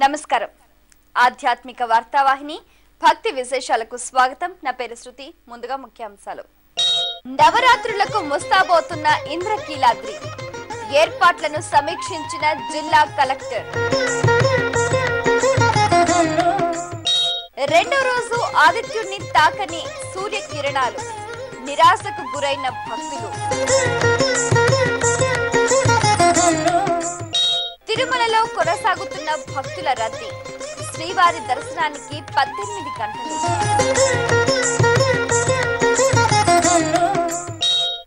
నమస్కారం. ఆధ్యాత్మిక వార్తావాహిని భక్తి విశేషాలకు స్వాగతం. నా పేరు శృతి. ముందుగా ముఖ్యాంశాలు. నవరాత్రులకు ముస్తాబోతున్న ఇంద్రకీలాద్రి ఏర్పాట్లను సమీక్షించిన జిల్లా కలెక్టర్. రెండో రోజు ఆదిత్యుడిని తాకని సూర్యకిరణాలు, నిరాశకు గురైన భక్తులు. తిరుమలలో కొనసాగుతున్న భక్తుల రద్దీ, శ్రీవారి దర్శనానికి 18 గంటలు.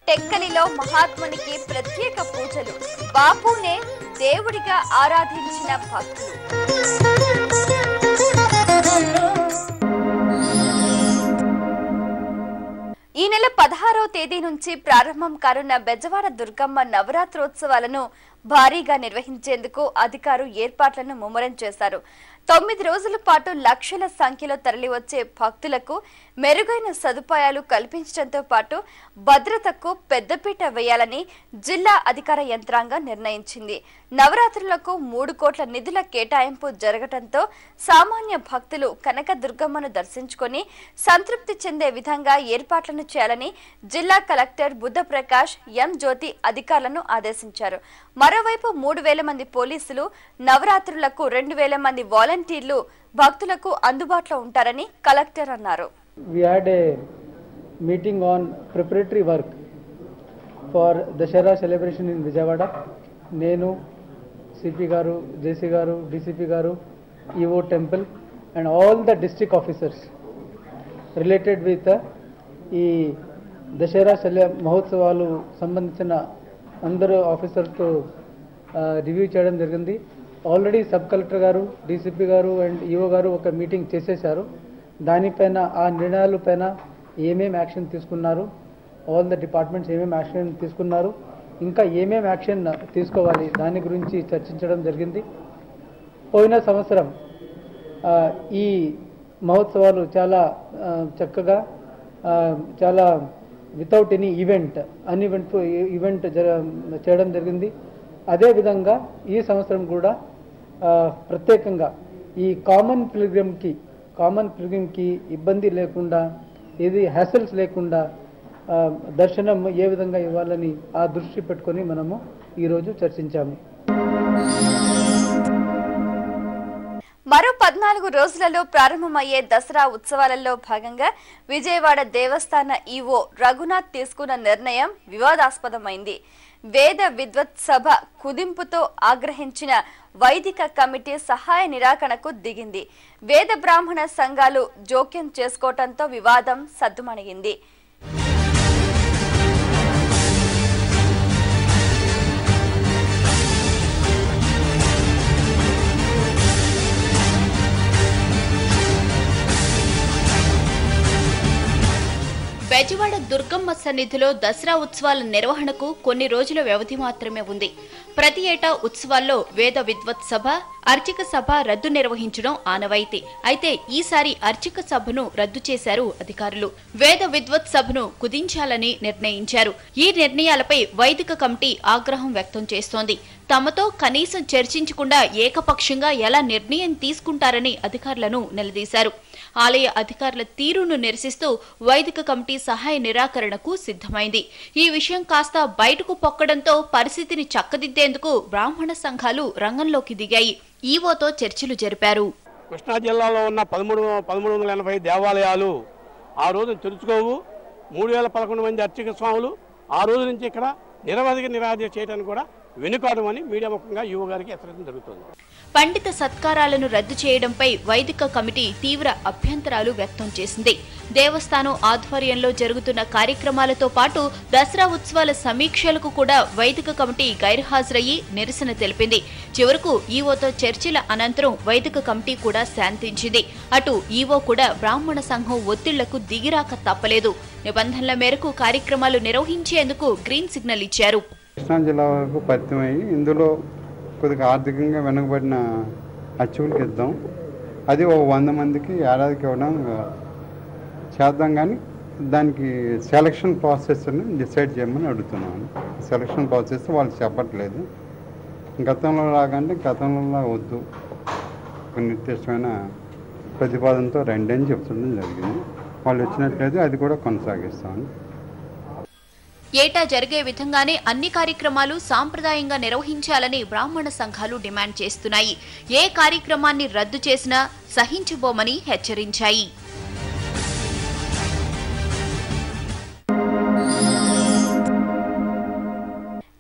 టెక్కలిలో మహాత్మునికి ప్రత్యేక పూజలు, బాపునే దేవుడిగా ఆరాధించిన భక్తులు. ఈ నెల 16వ తేదీ నుంచి ప్రారంభం కానున్న బెజవాడ దుర్గమ్మ నవరాత్రోత్సవాలను భారీగా నిర్వహించేందుకు అధికారులు ఏర్పాట్లను ముమ్మరం చేశారు. 9 రోజుల పాటు లక్షల సంఖ్యలో తరలివచ్చే భక్తులకు మెరుగైన సదుపాయాలు కల్పించడంతో పాటు భద్రతకు పెద్దపీట వేయాలని జిల్లా అధికార యంత్రాంగం నిర్ణయించింది. నవరాత్రులకు 3 కోట్ల నిధుల కేటాయింపు జరగడంతో సామాన్య భక్తులు కనకదుర్గమ్మను దర్శించుకొని సంతృప్తి చెందే విధంగా ఏర్పాట్లను చేయాలని జిల్లా కలెక్టర్ బుద్ధప్రకాష్ ఎం జ్యోతి అధికారులను ఆదేశించారు. మరోవైపు 3000 మంది పోలీసులు, నవరాత్రులకు 2000 మంది వాలంటీర్లు భక్తులకు అందుబాటులో ఉంటారని కలెక్టర్ అన్నారు. We had a meeting on preparatory work for Dashera celebration in Vijayawada. Nenu, CP garu, JC garu, DCP garu, EO temple and all the district officers related with ఈ దసరా మహోత్సవాలు సంబంధించిన అందరూ ఆఫీసర్తో రివ్యూ చేయడం జరిగింది. ఆల్రెడీ సబ్ కలెక్టర్ గారు, DCP గారు and EO గారు ఒక మీటింగ్ చేసేశారు. దానిపైన ఆ నిర్ణయాల పైన ఏమేమి యాక్షన్ తీసుకున్నారు, ఆల్ ద డిపార్ట్మెంట్స్ ఏమేమి యాక్షన్ తీసుకున్నారు, ఇంకా ఏమేమి యాక్షన్ తీసుకోవాలి దాని గురించి చర్చించడం జరిగింది. పోయిన సంవత్సరం ఈ మహోత్సవాలు చాలా చక్కగా, చాలా వితౌట్ ఎనీ ఈవెంట్ ఈవెంట్ చేయడం జరిగింది. అదేవిధంగా ఈ సంవత్సరం కూడా ప్రత్యేకంగా ఈ కామన్ పిల్గ్రిమ్కి ఇబ్బంది లేకుండా, ఏది హ్యాసల్స్ లేకుండా దర్శనం ఏ విధంగా ఇవ్వాలని ఆ దృష్టి పెట్టుకొని మనము ఈరోజు చర్చించాము. మరో 14 రోజులలో ప్రారంభమయ్యే దసరా ఉత్సవాలలో భాగంగా విజయవాడ దేవస్థాన ఈవో రఘునాథ్ తీసుకున్న నిర్ణయం వివాదాస్పదమైంది. వేద విద్వత్ సభ కుదింపుతో ఆగ్రహించిన వైదిక కమిటీ సహాయ నిరాకరణకు దిగింది. వేద బ్రాహ్మణ సంఘాలు జోక్యం చేసుకోవడంతో వివాదం సద్దుమణిగింది. బెజవాడ దుర్గమ్మ సన్నిధిలో దసరా ఉత్సవాల నిర్వహణకు కొన్ని రోజుల వ్యవధి మాత్రమే ఉంది. ప్రతి ఏటా ఉత్సవాల్లో వేద విద్వత్ సభ, అర్చక సభ రద్దు నిర్వహించడం ఆనవాయితీ. అయితే ఈసారి అర్చక సభను రద్దు చేశారు అధికారులు. వేద విద్వత్ సభను కుదించాలని నిర్ణయించారు. ఈ నిర్ణయాలపై వైదిక కమిటీ ఆగ్రహం వ్యక్తం చేస్తోంది. తమతో కనీసం చర్చించకుండా ఏకపక్షంగా ఎలా నిర్ణయం తీసుకుంటారని అధికారులను నిలదీశారు. ఆలయ అధికారుల తీరును నిరసిస్తూ వైదిక కమిటీ సహాయ నిరాకరణకు సిద్ధమైంది. ఈ విషయం కాస్త బయటకు పొక్కడంతో పరిస్థితిని చక్కదిద్దేందుకు బ్రాహ్మణ సంఘాలు రంగంలోకి దిగాయి. ఈవోతో చర్చలు జరిపారు. కృష్ణా జిల్లాలో ఉన్న 1380 దేవాలయాలు ఆ రోజు తెరుచుకోవు. 3011 మంది అర్చక స్వాములు ఆ రోజు నుంచి ఇక్కడ నిరవధిక నిరాధ చేయడానికి కూడా వెనుకాడమని మీడియా ముఖంగా ఈవో గారికి హెచ్చరించడం జరుగుతుంది. పండిత సత్కారాలను రద్దు చేయడంపై వైదిక కమిటీ తీవ్ర అభ్యంతరాలు వ్యక్తం చేసింది. దేవస్థానం ఆధ్వర్యంలో జరుగుతున్న కార్యక్రమాలతో పాటు దసరా ఉత్సవాల సమీక్షలకు కూడా వైదిక కమిటీ గైర్హాజరయ్యి నిరసన తెలిపింది. చివరకు ఈవోతో చర్చల అనంతరం వైదిక కమిటీ కూడా శాంతించింది. అటు ఈవో కూడా బ్రాహ్మణ సంఘం ఒత్తిళ్లకు దిగిరాక తప్పలేదు. నిబంధనల మేరకు కార్యక్రమాలు నిర్వహించేందుకు గ్రీన్ సిగ్నల్ ఇచ్చారు. కృష్ణా జిల్లా వరకు పరిమితమై ఇందులో కొద్దిగా ఆర్థికంగా వెనుకబడిన అర్చకులకు ఇద్దాం. అది ఒక 100 మందికి ఏడాదికి ఇవ్వడం చేద్దాం. కానీ దానికి సెలక్షన్ ప్రాసెస్ని డిసైడ్ చేయమని అడుగుతున్నాను. సెలక్షన్ ప్రాసెస్ వాళ్ళు చెప్పట్లేదు. గతంలో లాగంటే గతంలో వద్దు, ఒక నిర్దిష్టమైన ప్రతిపాదనతో రండి అని చెప్తుండడం జరిగింది. వాళ్ళు వచ్చినట్లయితే అది కూడా కొనసాగిస్తామని. ఏటా జరిగే విధంగానే అన్ని కార్యక్రమాలు సాంప్రదాయంగా నిర్వహించాలని బ్రాహ్మణ సంఘాలు డిమాండ్ చేస్తున్నాయి. ఏ కార్యక్రమాన్ని రద్దు చేసినా సహించబోమని హెచ్చరించాయి.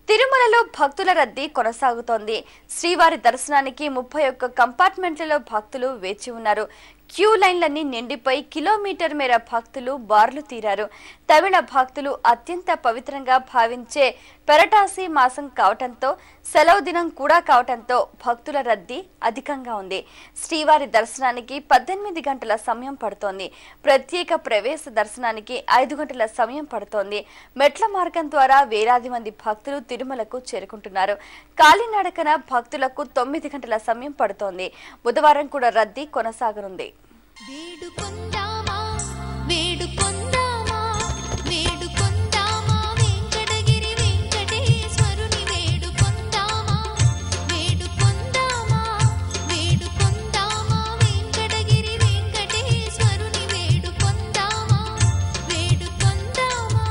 తిరుమలలో భక్తుల రద్దీ కొనసాగుతోంది. శ్రీవారి దర్శనానికి 31 కంపార్ట్మెంట్లలో భక్తులు వేచి ఉన్నారు. క్యూ లైన్లన్నీ నిండిపోయి కిలోమీటర్ మేర భక్తులు బార్లు తీరారు. తమిళ భక్తులు అత్యంత పవిత్రంగా భావించే పెరటాసి మాసం కావటంతో సెలవు దినం కూడా కావటంతో భక్తుల రద్దీ అధికంగా ఉంది. శ్రీవారి దర్శనానికి 18 గంటల సమయం పడుతోంది. ప్రత్యేక ప్రవేశ దర్శనానికి 5 గంటల సమయం పడుతోంది. మెట్ల మార్గం ద్వారా వేలాది మంది భక్తులు తిరుమలకు చేరుకుంటున్నారు. కాలినడకన భక్తులకు 9 గంటల సమయం పడుతోంది. బుధవారం కూడా రద్దీ కొనసాగనుంది. వేడుకొందామా వేడుకొందామా వేడుకొందామా వెంకటగిరి వెంకటేశ్వరుని వేడుకొందామా వేడుకొందామా వేడుకొందామా వెంకటగిరి వెంకటేశ్వరుని వేడుకొందామా వేడుకొందామా.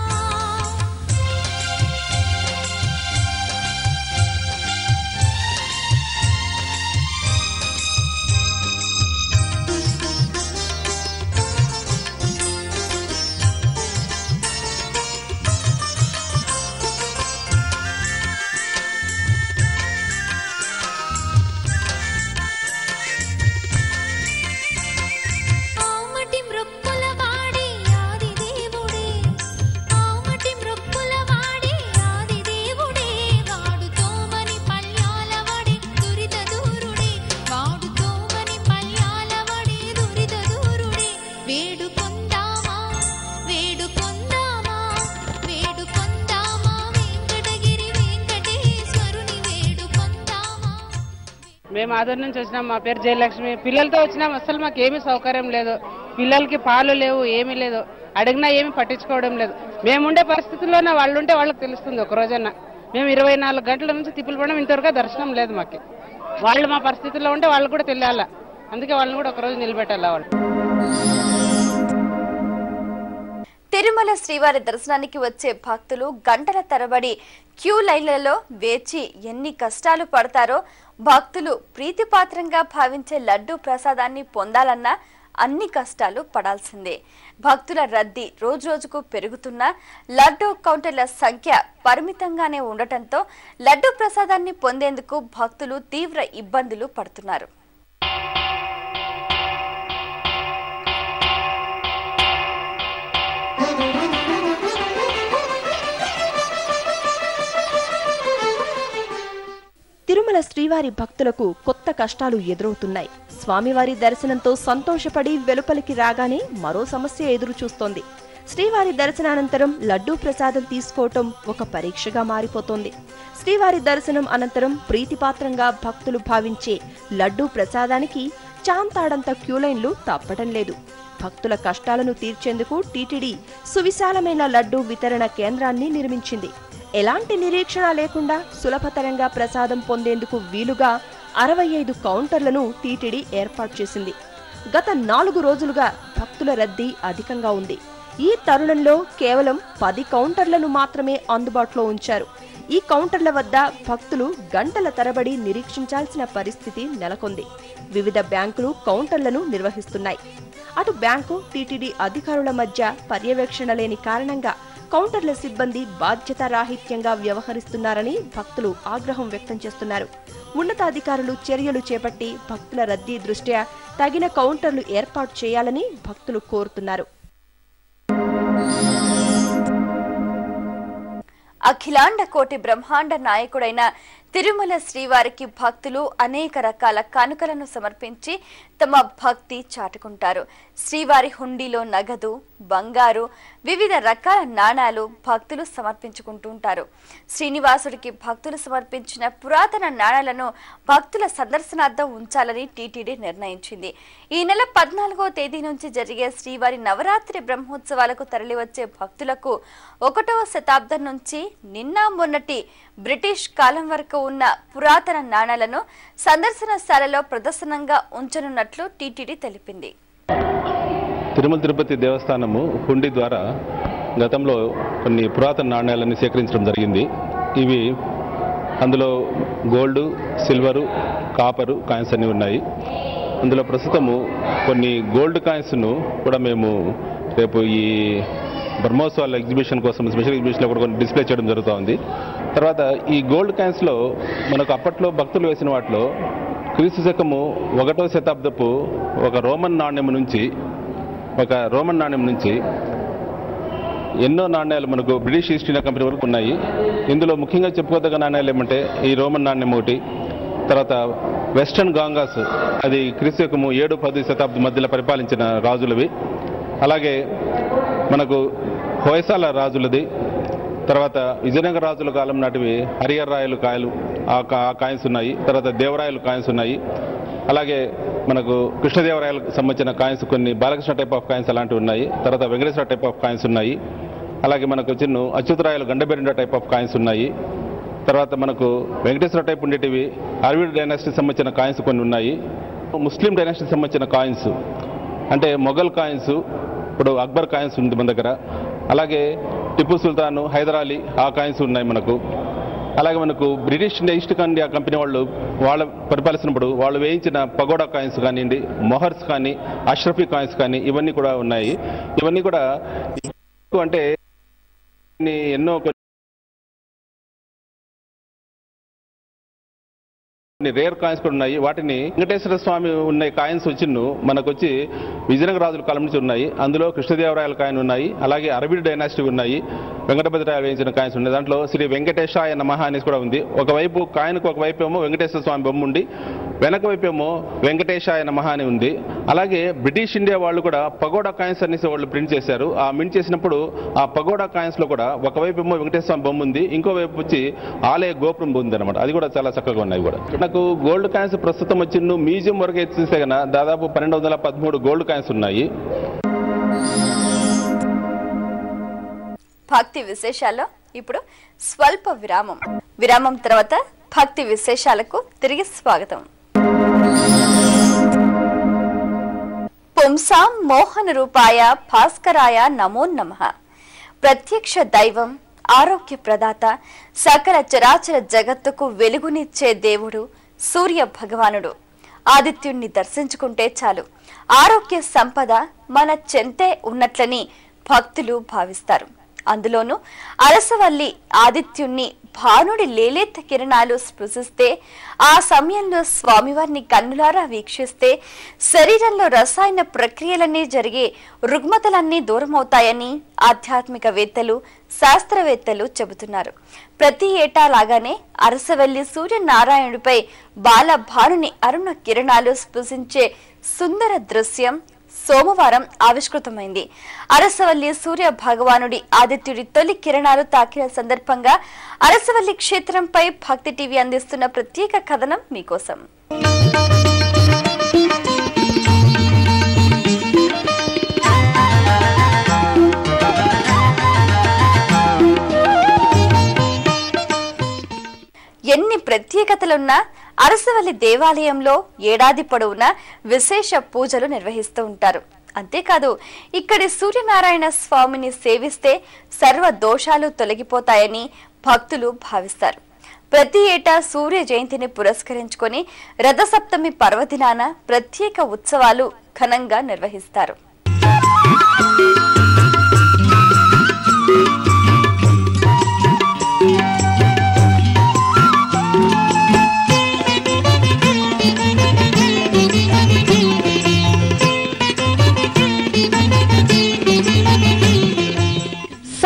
మేము ఆదరణ నుంచి వచ్చినాం. మా పేరు జయలక్ష్మి. పిల్లలతో వచ్చినాం. అసలు మాకు ఏమీ సౌకర్యం లేదు. పిల్లలకి పాలు లేవు, ఏమీ లేదు. అడిగినా ఏమి పట్టించుకోవడం లేదు. మేముండే పరిస్థితుల్లోనే వాళ్ళు ఉంటే వాళ్ళకి తెలుస్తుంది. ఒక రోజన్నా మేము 24 గంటల నుంచి తిప్పులు పడడం, ఇంతవరకు దర్శనం లేదు మాకు. వాళ్ళు మా పరిస్థితుల్లో ఉంటే వాళ్ళు కూడా తెలియాలా. అందుకే వాళ్ళని కూడా ఒకరోజు నిలబెట్టాలా. వాళ్ళు తిరుమల శ్రీవారి దర్శనానికి వచ్చే భక్తులు గంటల తరబడి క్యూ లైన్లలో వేచి ఎన్ని కష్టాలు పడతారో, భక్తులు ప్రీతిపాత్రంగా భావించే లడ్డూ ప్రసాదాన్ని పొందాలన్నా అన్ని కష్టాలు పడాల్సిందే. భక్తుల రద్దీ రోజురోజుకు పెరుగుతున్నా లడ్డూ కౌంటర్ల సంఖ్య పరిమితంగానే ఉండటంతో లడ్డూ ప్రసాదాన్ని పొందేందుకు భక్తులు తీవ్ర ఇబ్బందులు పడుతున్నారు. తిరుమల శ్రీవారి భక్తులకు కొత్త కష్టాలు ఎదురవుతున్నాయి. స్వామివారి దర్శనంతో సంతోషపడి వెలుపలికి రాగానే మరో సమస్య ఎదురు చూస్తోంది. శ్రీవారి దర్శనానంతరం లడ్డూ ప్రసాదం తీసుకోవటం ఒక పరీక్షగా మారిపోతోంది. శ్రీవారి దర్శనం అనంతరం ప్రీతిపాత్రంగా భక్తులు భావించే లడ్డూ ప్రసాదానికి చాంతాడంత క్యూలైన్లు తప్పటం లేదు. భక్తుల కష్టాలను తీర్చేందుకు టీటీడీ సువిశాలమైన లడ్డూ వితరణ కేంద్రాన్ని నిర్మించింది. ఎలాంటి నిరీక్షణ లేకుండా సులభతరంగా ప్రసాదం పొందేందుకు వీలుగా 65 కౌంటర్లను టీటీడీ ఏర్పాటు చేసింది. గత 4 రోజులుగా భక్తుల రద్దీ అధికంగా ఉంది. ఈ తరుణంలో కేవలం 10 కౌంటర్లను మాత్రమే అందుబాటులో ఉంచారు. ఈ కౌంటర్ల వద్ద భక్తులు గంటల తరబడి నిరీక్షించాల్సిన పరిస్థితి నెలకొంది. వివిధ బ్యాంకులు కౌంటర్లను నిర్వహిస్తున్నాయి. అటు బ్యాంకు, టీటీడీ అధికారుల మధ్య పర్యవేక్షణ లేని కారణంగా కౌంటర్ల సిబ్బంది బాధ్యతారాహిత్యంగా వ్యవహరిస్తున్నారని భక్తులు ఆగ్రహం వ్యక్తం చేస్తున్నారు. ఉన్నతాధికారులు చర్యలు చేపట్టి భక్తుల రద్దీ దృష్ట్యా తగిన కౌంటర్లు ఏర్పాటు చేయాలని భక్తులు కోరుతున్నారు. అఖిలాండ కోటి బ్రహ్మాండ నాయకుడైన తిరుమల శ్రీవారికి భక్తులు అనేక రకాల కానుకలను సమర్పించి తమ భక్తి చాటుకుంటారు. శ్రీవారి హుండీలో నగదు, బంగారు, వివిధ రకాల నాణాలు భక్తులు సమర్పించుకుంటుంటారు. శ్రీనివాసుడికి భక్తులు సమర్పించిన పురాతన నాణాలను భక్తుల సందర్శనార్థం ఉంచాలని టీటీడీ నిర్ణయించింది. ఈ నెల 14వ తేదీ నుంచి జరిగే శ్రీవారి నవరాత్రి బ్రహ్మోత్సవాలకు తరలివచ్చే భక్తులకు 1వ శతాబ్దం నుంచి నిన్న మొన్నటి బ్రిటిష్ కాలం వరకు ఉన్న పురాతన నాణాలను సందర్శనశాలలో ప్రదర్శనంగా ఉంచనున్నట్లు టీటీడీ తెలిపింది. తిరుమల తిరుపతి దేవస్థానము హుండీ ద్వారా గతంలో కొన్ని పురాతన నాణ్యాలను సేకరించడం జరిగింది. ఇవి అందులో గోల్డ్, సిల్వరు, కాపరు కాయిన్స్ అన్నీ ఉన్నాయి. అందులో ప్రస్తుతము కొన్ని గోల్డ్ కాయిన్స్ను కూడా మేము రేపు ఈ బ్రహ్మోత్సవాల ఎగ్జిబిషన్ కోసం స్పెషల్ ఎగ్జిబిషన్లో కూడా కొన్ని డిస్ప్లే చేయడం జరుగుతూ ఉంది. తర్వాత ఈ గోల్డ్ కాయిన్స్లో మనకు అప్పట్లో భక్తులు వేసిన వాటిలో క్రీస్తు శకము 1వ శతాబ్దపు ఒక రోమన్ నాణ్యం నుంచి ఎన్నో నాణ్యాలు మనకు బ్రిటిష్ ఈస్ట్ ఇండియా కంపెనీ వరకు ఉన్నాయి. ఇందులో ముఖ్యంగా చెప్పుకోదగ్గ నాణ్యాలు ఏమంటే ఈ రోమన్ నాణ్యం ఒకటి, తర్వాత వెస్టర్న్ గాంగాస్, అది క్రీస్తు శకము 7-10 శతాబ్దం మధ్యలో పరిపాలించిన రాజులవి. అలాగే మనకు హొయసాల రాజులది, తర్వాత విజయనగర రాజుల కాలం నాటివి హరిహర రాయలు కాయలు ఆ కాయిన్స్ ఉన్నాయి. తర్వాత దేవరాయలు కాయిన్స్ ఉన్నాయి. అలాగే మనకు కృష్ణదేవరాయలకు సంబంధించిన కాయిన్స్, కొన్ని బాలకృష్ణ టైప్ ఆఫ్ కాయిన్స్ అలాంటివి ఉన్నాయి. తర్వాత వెంకటేశ్వర టైప్ ఆఫ్ కాయిన్స్ ఉన్నాయి. అలాగే మనకు చిన్న అచ్యుతరాయలు గండబెరిండ టైప్ ఆఫ్ కాయిన్స్ ఉన్నాయి. తర్వాత మనకు వెంకటేశ్వర టైప్ ఉండేటివి అరవిడ్ డైనాసిటీకి సంబంధించిన కాయిన్స్ కొన్ని ఉన్నాయి. ముస్లిం డైనాసిటీకి సంబంధించిన కాయిన్స్ అంటే మొఘల్ కాయిన్స్, ఇప్పుడు అక్బర్ కాయిన్స్ ఉంది మన దగ్గర. అలాగే టిప్పు సుల్తాను, హైదర్ అలీ ఆ కాయిన్స్ ఉన్నాయి మనకు. అలాగే మనకు బ్రిటిష్ ఈస్ట్ ఇండియా కంపెనీ వాళ్ళ పరిపాలిస్తున్నప్పుడు వాళ్ళు వేయించిన పగోడా కాయిన్స్ కానివ్వండి, మొహర్స్ కానీ, అష్రఫీ కాయిన్స్ కానీ ఇవన్నీ కూడా ఉన్నాయి. ఇవన్నీ కూడా అంటే ఎన్నో రేర్ కాయిన్స్ కూడా ఉన్నాయి. వాటిని వెంకటేశ్వర స్వామి ఉన్న కాయిన్స్ మనకు వచ్చి విజయనగర రాజుల కాలం నుంచి ఉన్నాయి. అందులో కృష్ణదేవరాయల కాయిన్ ఉన్నాయి. అలాగే అరవిడ్ డైనాసిటీ ఉన్నాయి. వెంకటభద్రరాయ వేయించిన కాయిన్స్ ఉన్నాయి. దాంట్లో శ్రీ వెంకటేశాయ నమః అనేసి కూడా ఉంది. ఒకవైపు కాయిన్కు ఒకవైపు ఏమో వెంకటేశ్వర స్వామి బొమ్మ ఉండి వెనక వైపు ఏమో వెంకటేశాయ నమః అని ఉంది. అలాగే బ్రిటిష్ ఇండియా వాళ్ళు కూడా పగోడా కాయిన్స్ అనేసి వాళ్ళు ప్రింట్ చేశారు. ఆ ప్రింట్ చేసినప్పుడు ఆ పగోడా కాయిన్స్ లో కూడా ఒకవైపు ఏమో వెంకటేశ్వర స్వామి బొమ్మ ఉంది, ఇంకోవైపు వచ్చి ఆలయ గోపురం ఉంది అనమాట. అది కూడా చాలా చక్కగా ఉన్నాయి. కూడా నాకు గోల్డ్ కాయిన్స్ ప్రస్తుతం వచ్చి మ్యూజియం వరకు చూస్తే కన్నా దాదాపు 1213 గోల్డ్ కాయిన్స్ ఉన్నాయి. భక్తి విశేషాల్లో ఇప్పుడు స్వల్ప విరామం తర్వాత భక్తి విశేషాలకు తిరిగి స్వాగతం. పుంసాం మోహన రూపాయ భాస్కరాయ నమో నమః. ప్రత్యక్ష దైవం, ఆరోగ్య ప్రదాత, సకల చరాచర జగత్తుకు వెలుగునిచ్చే దేవుడు సూర్య భగవానుడు. ఆదిత్యుణ్ణి దర్శించుకుంటే చాలు ఆరోగ్య సంపద మన చెంతే ఉన్నట్లని భక్తులు భావిస్తారు. అందులోనూ అరసవల్లి ఆదిత్యుణ్ణి భానుడి లేలేత కిరణాలు స్పృశిస్తే, ఆ సమయంలో స్వామివారిని కన్నులారా వీక్షిస్తే శరీరంలో రసాయన ప్రక్రియలన్నీ జరిగే రుగ్మతలన్నీ దూరమవుతాయని ఆధ్యాత్మికవేత్తలు, శాస్త్రవేత్తలు చెబుతున్నారు. ప్రతి ఏటా లాగానే అరసవల్లి సూర్యనారాయణుడిపై బాలభానుని అరుణ కిరణాలు స్పృశించే సుందర దృశ్యం సోమవారం ఆవిష్కృతమైంది. అరసవల్లి సూర్య భగవానుడి ఆదిత్యుడి తొలి కిరణాలు తాకిన సందర్భంగా అరసవల్లి క్షేత్రంపై భక్తి టీవీ అందిస్తున్న ప్రత్యేక కథనం మీకోసం. ఎన్ని ప్రత్యేకతలున్నా అరసవల్లి దేవాలయంలో ఏడాది పొడవునా విశేష పూజలు నిర్వహిస్తూ ఉంటారు. అంతేకాదు, ఇక్కడి సూర్యనారాయణ స్వామిని సేవిస్తే సర్వ దోషాలు తొలగిపోతాయని భక్తులు భావిస్తారు. ప్రతి ఏటా సూర్య జయంతిని పురస్కరించుకొని రథసప్తమి పర్వదినాన ప్రత్యేక ఉత్సవాలు ఘనంగా నిర్వహిస్తారు.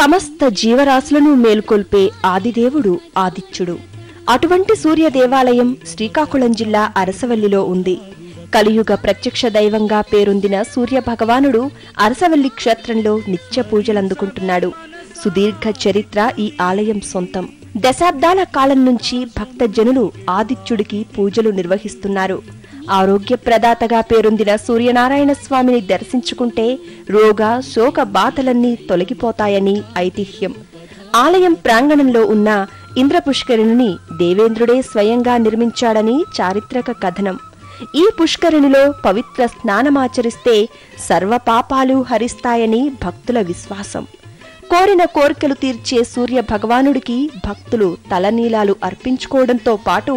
సమస్త జీవరాశులను మేల్కొల్పే ఆదిదేవుడు ఆదిత్యుడు. అటువంటి సూర్య దేవాలయం శ్రీకాకుళం జిల్లా అరసవల్లిలో ఉంది. కలియుగ ప్రత్యక్ష దైవంగా పేరొందిన సూర్య భగవానుడు అరసవల్లి క్షేత్రంలో నిత్య పూజలందుకుంటున్నాడు. సుదీర్ఘ చరిత్ర ఈ ఆలయం సొంతం. దశాబ్దాల కాలం నుంచి భక్తజనులు ఆదిత్యుడికి పూజలు నిర్వహిస్తున్నారు. ఆరోగ్య ప్రదాతగా పేరొందిన సూర్యనారాయణ స్వామిని దర్శించుకుంటే రోగ శోక బాధలన్నీ తొలగిపోతాయని ఐతిహ్యం. ఆలయం ప్రాంగణంలో ఉన్న ఇంద్రపుష్కరిణిని దేవేంద్రుడే స్వయంగా నిర్మించాడని చారిత్రక కథనం. ఈ పుష్కరిణిలో పవిత్ర స్నానమాచరిస్తే సర్వపాపాలు హరిస్తాయని భక్తుల విశ్వాసం. కోరిన కోరికలు తీర్చే సూర్య భగవానుడికి భక్తులు తలనీలాలు అర్పించుకోవడంతో పాటు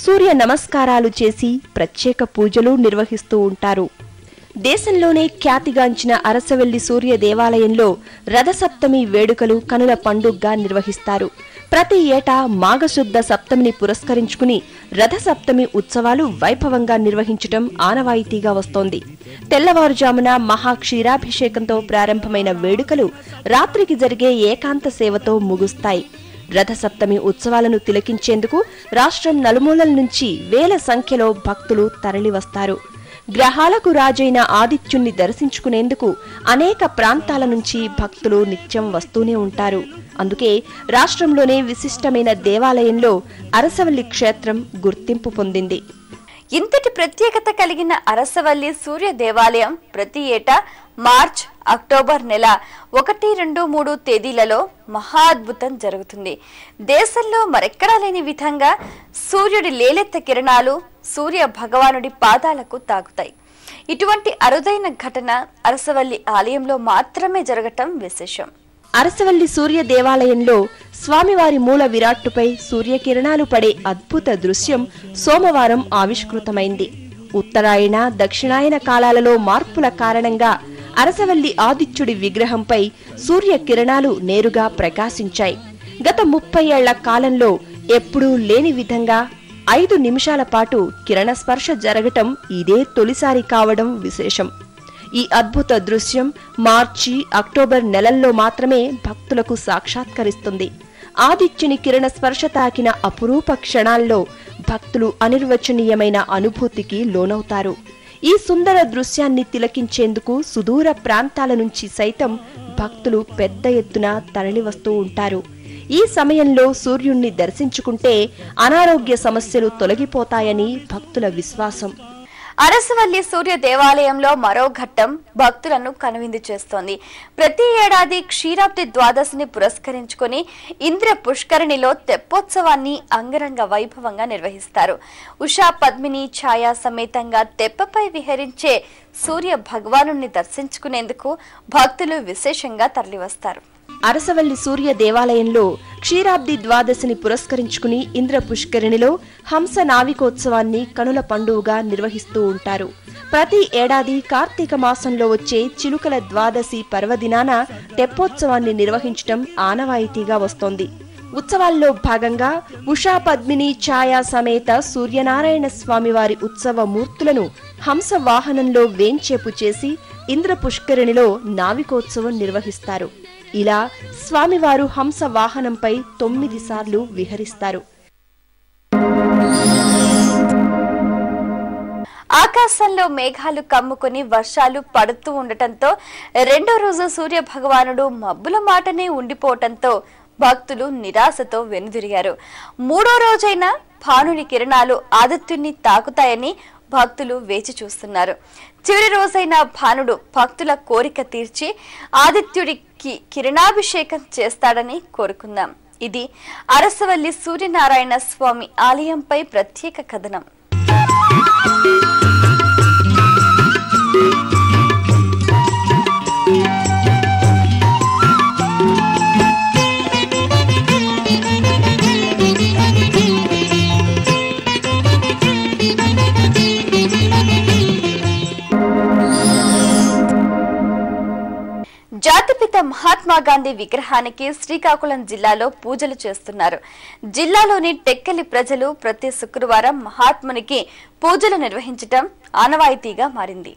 సూర్య నమస్కారాలు చేసి ప్రత్యేక పూజలు నిర్వహిస్తూ ఉంటారు. దేశంలోనే ఖ్యాతిగాంచిన అరసవెల్లి సూర్య దేవాలయంలో రథసప్తమి వేడుకలు కనుల పండుగగా నిర్వహిస్తారు. ప్రతి ఏటా మాఘశుద్ధ సప్తమిని పురస్కరించుకుని రథసప్తమి ఉత్సవాలు వైభవంగా నిర్వహించటం ఆనవాయితీగా వస్తోంది. తెల్లవారుజామున మహాక్షీరాభిషేకంతో ప్రారంభమైన వేడుకలు రాత్రికి జరిగే ఏకాంత సేవతో ముగుస్తాయి. రథసప్తమి ఉత్సవాలను తిలకించేందుకు రాష్ట్రం నలుమూలల నుంచి వేల సంఖ్యలో భక్తులు తరలివస్తారు. గ్రహాలకు రాజైన ఆదిత్యుణ్ణి దర్శించుకునేందుకు అనేక ప్రాంతాల నుంచి భక్తులు నిత్యం వస్తూనే ఉంటారు. అందుకే రాష్ట్రంలోనే విశిష్టమైన దేవాలయంలో అరసవల్లి క్షేత్రం గుర్తింపు పొందింది. ఇంతటి ప్రత్యేకత కలిగిన అరసవల్లి సూర్య దేవాలయం ప్రతి ఏటా మార్చ్, అక్టోబర్ నెల 1, 2, 3 తేదీలలో మహా అద్భుతం జరుగుతుంది. దేశంలో మరెక్కడా లేని విధంగా సూర్యుడి లేలెత్త కిరణాలు సూర్య భగవానుడి పాదాలకు తాకుతాయి. ఇటువంటి అరుదైన ఘటన అరసవల్లి ఆలయంలో మాత్రమే జరగటం విశేషం. అరసవల్లి సూర్య దేవాలయంలో స్వామివారి మూల విరాట్టుపై సూర్యకిరణాలు పడే అద్భుత దృశ్యం సోమవారం ఆవిష్కృతమైంది. ఉత్తరాయణ, దక్షిణాయన కాలాలలో మార్పుల కారణంగా అరసవల్లి ఆదిత్యుడి విగ్రహంపై సూర్యకిరణాలు నేరుగా ప్రకాశించాయి. గత 30 ఏళ్ల కాలంలో ఎప్పుడూ లేని విధంగా 5 నిమిషాల పాటు కిరణ స్పర్శ జరగటం ఇదే తొలిసారి కావడం విశేషం. ఈ అద్భుత దృశ్యం మార్చి, అక్టోబర్ నెలల్లో మాత్రమే భక్తులకు సాక్షాత్కరిస్తుంది. ఆదిత్యుని కిరణ స్పర్శ తాకిన అపురూప క్షణాల్లో భక్తులు అనిర్వచనీయమైన అనుభూతికి లోనవుతారు. ఈ సుందర దృశ్యాన్ని తిలకించేందుకు సుదూర ప్రాంతాల నుంచి సైతం భక్తులు పెద్ద ఎత్తున తరలివస్తూ ఉంటారు. ఈ సమయంలో సూర్యుణ్ణి దర్శించుకుంటే అనారోగ్య సమస్యలు తొలగిపోతాయని భక్తుల విశ్వాసం. అరసవల్లి సూర్య దేవాలయంలో మరో ఘట్టం భక్తులను కనువిందు చేస్తోంది. ప్రతి ఏడాది క్షీరాబ్ది ద్వాదశిని పురస్కరించుకుని ఇంద్ర పుష్కరిణిలో తెప్పోత్సవాన్ని అంగరంగ వైభవంగా నిర్వహిస్తారు. ఉషా పద్మిని ఛాయా సమేతంగా తెప్పపై విహరించే సూర్య భగవానుణ్ణి దర్శించుకునేందుకు భక్తులు విశేషంగా తరలివస్తారు. అరసవల్లి సూర్య దేవాలయంలో క్షీరాబ్ది ద్వాదశిని పురస్కరించుకుని ఇంద్ర పుష్కరిణిలో హంస నావికోత్సవాన్ని కనుల పండుగగా నిర్వహిస్తూ ఉంటారు. ప్రతి ఏడాది కార్తీక మాసంలో వచ్చే చిలుకల ద్వాదశి పర్వదినాన తెప్పోత్సవాన్ని నిర్వహించడం ఆనవాయితీగా వస్తోంది. ఉత్సవాల్లో భాగంగా ఉషా పద్మిని ఛాయా సమేత సూర్యనారాయణ స్వామివారి ఉత్సవ మూర్తులను హంస వాహనంలో వేంచేపు చేసి ఇంద్ర పుష్కరిణిలో నావికోత్సవం నిర్వహిస్తారు. ఇలా స్వామివారు హంస వాహనంపై 9 సార్లు విహరిస్తారు. ఆకాశంలో మేఘాలు కమ్ముకుని వర్షాలు పడుతూ ఉండటంతో రెండో రోజు సూర్య భగవానుడు మబ్బుల మాటనే ఉండిపోవటంతో భక్తులు నిరాశతో వెనుదిరిగారు. మూడో రోజైన భానుని కిరణాలు ఆదిత్యుణ్ణి తాకుతాయని భక్తులు వేచి చూస్తున్నారు. చివరి రోజైన భానుడు భక్తుల కోరిక తీర్చి ఆదిత్యుడికి కిరణాభిషేకం చేస్తాడని కోరుకుందాం. ఇది అరసవల్లి సూర్యనారాయణ స్వామి ఆలయంపై ప్రత్యేక కథనం. జాతిపిత మహాత్మా గాంధీ విగ్రహానికి శ్రీకాకుళం జిల్లాలో పూజలు చేస్తున్నారు. జిల్లాలోని టెక్కలి ప్రజలు ప్రతి శుక్రవారం మహాత్మునికి పూజలు నిర్వహించడం ఆనవాయితీగా మారింది.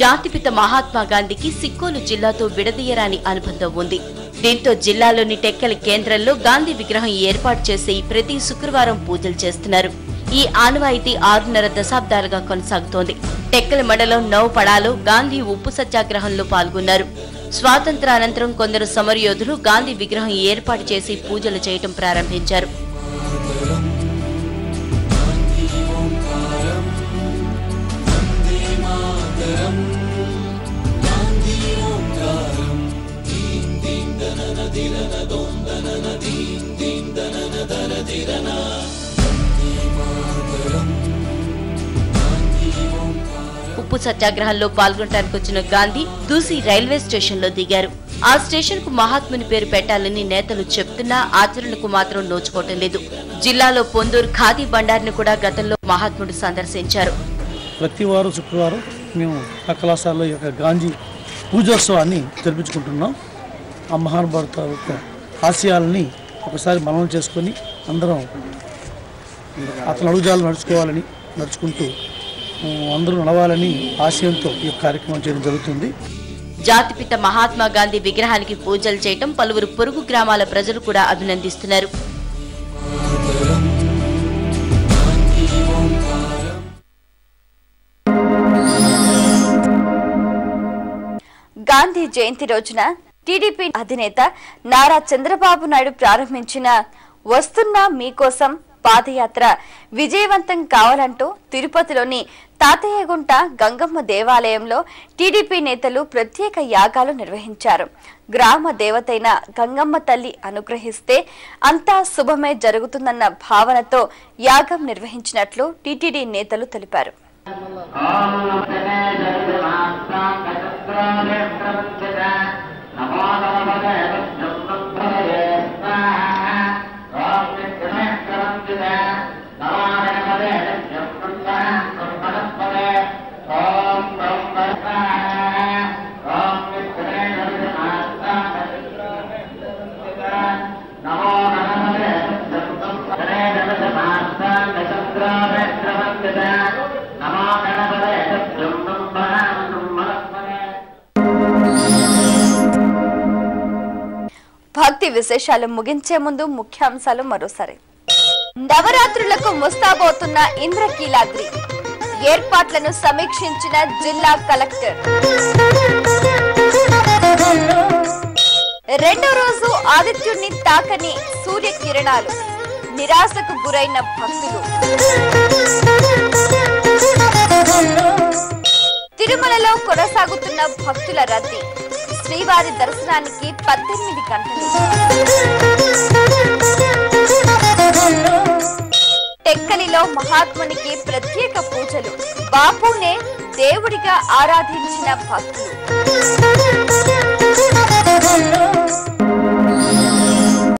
జాతిపిత మహాత్మా గాంధీకి సిక్కోలు జిల్లాతో విడదీయరాని అనుబంధం ఉంది. దీంతో జిల్లాలోని టెక్కలి కేంద్రంలో గాంధీ విగ్రహం ఏర్పాటు చేసి ప్రతి శుక్రవారం పూజలు చేస్తున్నారు. ఈ ఆనవాయితీ 6.5 దశాబ్దాలుగా కొనసాగుతోంది. టెక్కలి మండలం నౌపడాలో గాంధీ ఉప్పు సత్యాగ్రహంలో పాల్గొన్నారు. స్వాతంత్రానంతరం కొందరు సమరయోధులు గాంధీ విగ్రహం ఏర్పాటు చేసి పూజలు చేయటం ప్రారంభించారు. Dina ఉప్పు సత్యాగ్రహంలో పాల్గొనడానికి వచ్చిన గాంధీ దూసి రైల్వే స్టేషన్లో దిగారు. ఆ స్టేషన్ కు మహాత్ముని పేరు పెట్టాలని నేతలు చెప్తున్నా ఆచరణకు మాత్రం నోచుకోవటం లేదు. జిల్లాలో పొందూరు ఖాదీ బండారిని కూడా గతంలో మహాత్ముడు సందర్శించారు. ప్రతి వారం శుక్రవారం మేము ఆ కళాశాలలో యొక్క గాంధీ పూజోత్సవాన్ని జరిపించుకుంటున్నాం. ఆ మహానుభావుత యొక్క ఆశయాలని ఒకసారి మననం చేసుకొని అందరం అతను అడుగుజాలు నడుచుకుంటూ అందరూ నడవాలని ఆశయంతో ఈ కార్యక్రమం చేయడం జరుగుతుంది. జాతిపిత మహాత్మా గాంధీ విగ్రహానికి పూజలు చేయటం పలువురు పొరుగు గ్రామాల ప్రజలు కూడా అభినందిస్తున్నారు. గాంధీ జయంతి రోజున టీడీపీ అధినేత నారా చంద్రబాబు నాయుడు ప్రారంభించిన వస్తున్నా మీకోసం పాదయాత్ర విజయవంతం కావాలంటూ తిరుపతిలోని తాతయ్యగుంట గంగమ్మ దేవాలయంలో టీడీపీ నేతలు ప్రత్యేక యాగాలు నిర్వహించారు. గ్రామ దేవతైన గంగమ్మ తల్లి అనుగ్రహిస్తే అంతా శుభమే జరుగుతుందన్న భావనతో యాగం నిర్వహించినట్లు టీటీడీ నేతలు తెలిపారు. భక్తి విశేషాలు ముగించే ముందు ముఖ్యాంశాలు మరోసారి. నవరాత్రులకు ముస్తాబోతున్న ఇంద్రకీలాద్రి ఏర్పాట్లను సమీక్షించిన జిల్లా కలెక్టర్. రెండో రోజు ఆదిత్యుడిని తాకని సూర్యకిరణాలు నిరాశకు గురైన భక్తులు. తిరుమలలో కొనసాగుతున్న భక్తుల రద్దీ. శ్రీవారి దర్శనానికి 18 గంటలు. టెక్కలిలో మహాత్మునికి ప్రత్యేక పూజలు. బాపునే దేవుడిగా ఆరాధించిన భక్తులు.